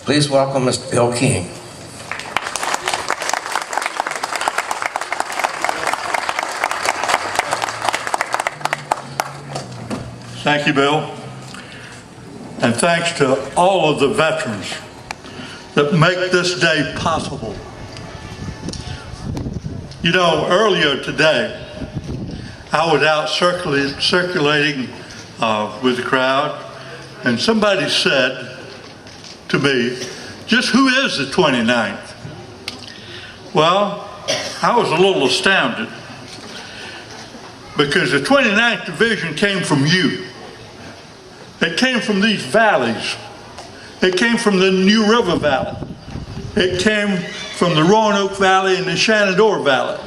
Please welcome Mr. Bill King. Thank you, Bill. And thanks to all of the veterans that make this day possible. You know, earlier today, I was out circulating with the crowd, and somebody said to me, just who is the 29th? Well, I was a little astounded because the 29th Division came from you. It came from these valleys. It came from the New River Valley. It came from the Roanoke Valley and the Shenandoah Valley.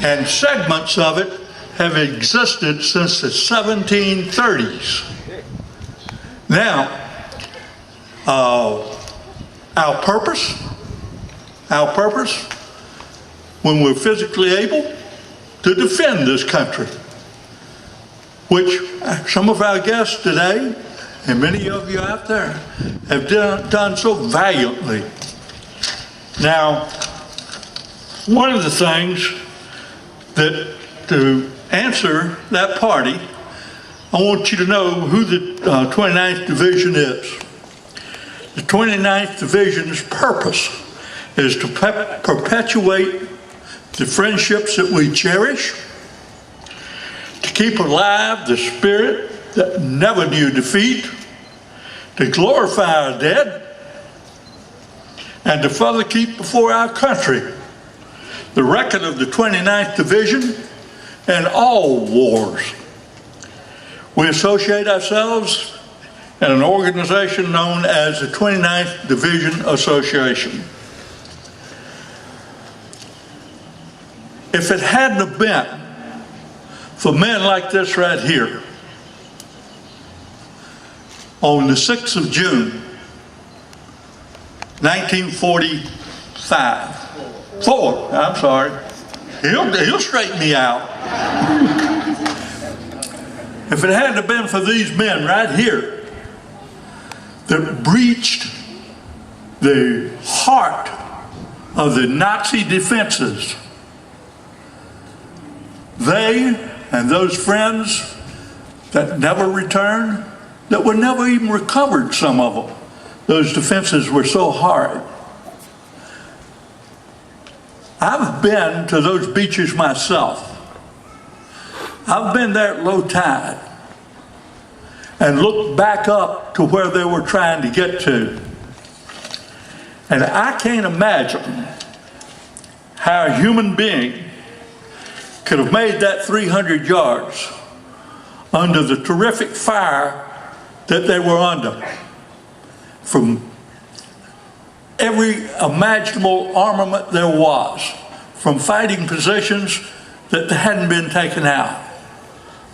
And segments of it have existed since the 1730s. Now, our purpose, when we're physically able, to defend this country, which some of our guests today, and many of you out there, have done so valiantly. Now, one of the things that, to answer that party, I want you to know who the 29th Division is. The 29th Division's purpose is to perpetuate the friendships that we cherish, to keep alive the spirit that never knew defeat, to glorify our dead, and to further keep before our country the record of the 29th Division and all wars. We associate ourselves in an organization known as the 29th Division Association. If it hadn't have been for men like this right here, on the 6th of June, 1945, I'm sorry, he'll straighten me out. If it hadn't have been for these men right here that breached the heart of the Nazi defenses, they and those friends that never returned, that were never even recovered, some of them, those defenses were so hard. I've been to those beaches myself. I've been there at low tide and looked back up to where they were trying to get to. And I can't imagine how a human being could have made that 300 yards under the terrific fire that they were under from every imaginable armament there was, from fighting positions that hadn't been taken out.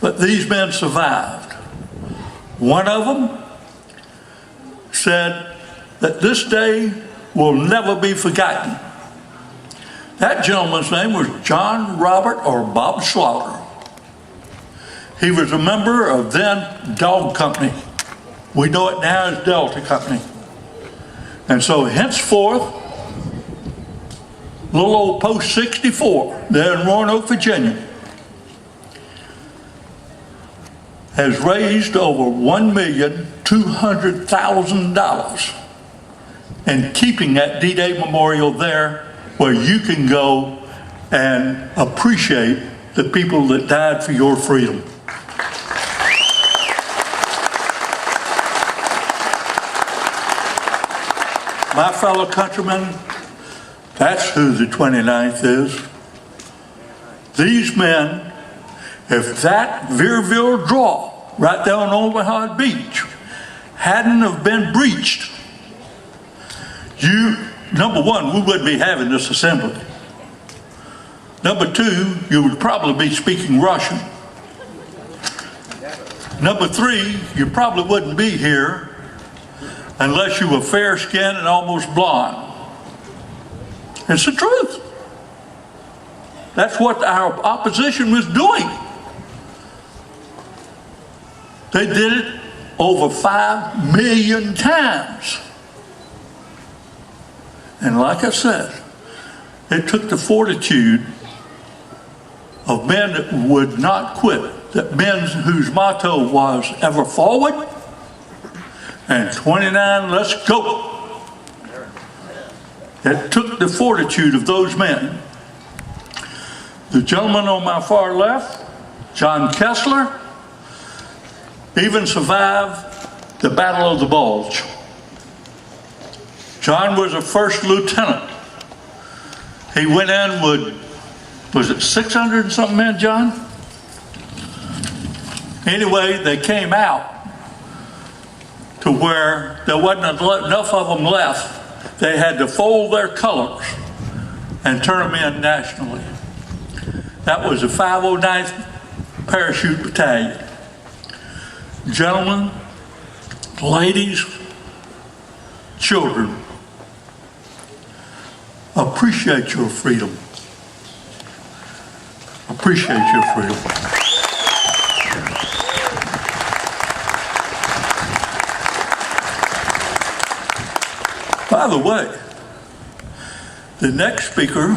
But these men survived. One of them said that this day will never be forgotten. That gentleman's name was John Robert or Bob Slaughter. He was a member of then Dog Company. We know it now as Delta Company. And so henceforth, little old Post 64 there in Roanoke, Virginia, has raised over $1,200,000 in keeping that D-Day memorial there where you can go and appreciate the people that died for your freedom. My fellow countrymen, that's who the 29th is. These men, if that Veerville draw right there on Omaha Beach hadn't have been breached, number one, we wouldn't be having this assembly. Number two, you would probably be speaking Russian. Number three, you probably wouldn't be here unless you were fair-skinned and almost blonde. It's the truth. That's what our opposition was doing. They did it over 5 million times. And like I said, it took the fortitude of men that would not quit, that men whose motto was ever forward and 29, let's go. It took the fortitude of those men. The gentleman on my far left, John Kessler, even survived the Battle of the Bulge. John was a first lieutenant. He went in with, was it 600 and something men, John? Anyway, they came out to where there wasn't enough of them left. They had to fold their colors and turn them in nationally. That was the 509th Parachute Battalion. Gentlemen, ladies, children, appreciate your freedom. Appreciate your freedom. By the way, the next speaker,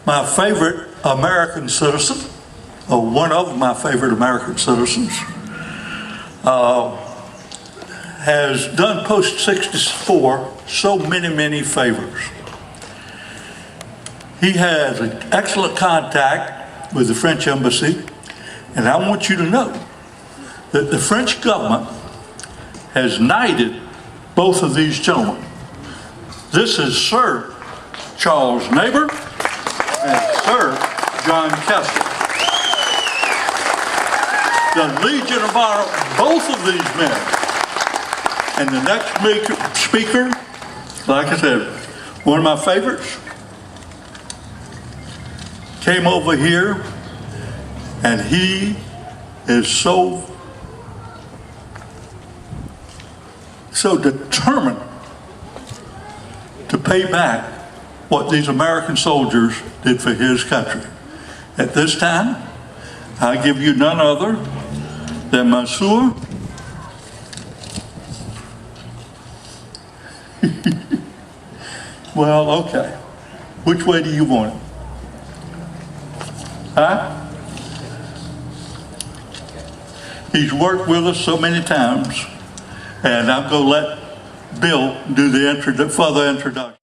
my favorite American citizen, or one of my favorite American citizens, has done post-64 so many favors. He has an excellent contact with the French embassy, and I want you to know that the French government has knighted both of these gentlemen. This is Sir Charles Neighbor and Sir John Kessler. The Legion of Honor, both of these men. And the next speaker, like I said, one of my favorites, came over here, and he is so determined to pay back what these American soldiers did for his country. At this time, I give you none other than Monsieur well, okay. Which way do you want it? Huh? He's worked with us so many times, and I'm going to let Bill do the further introduction.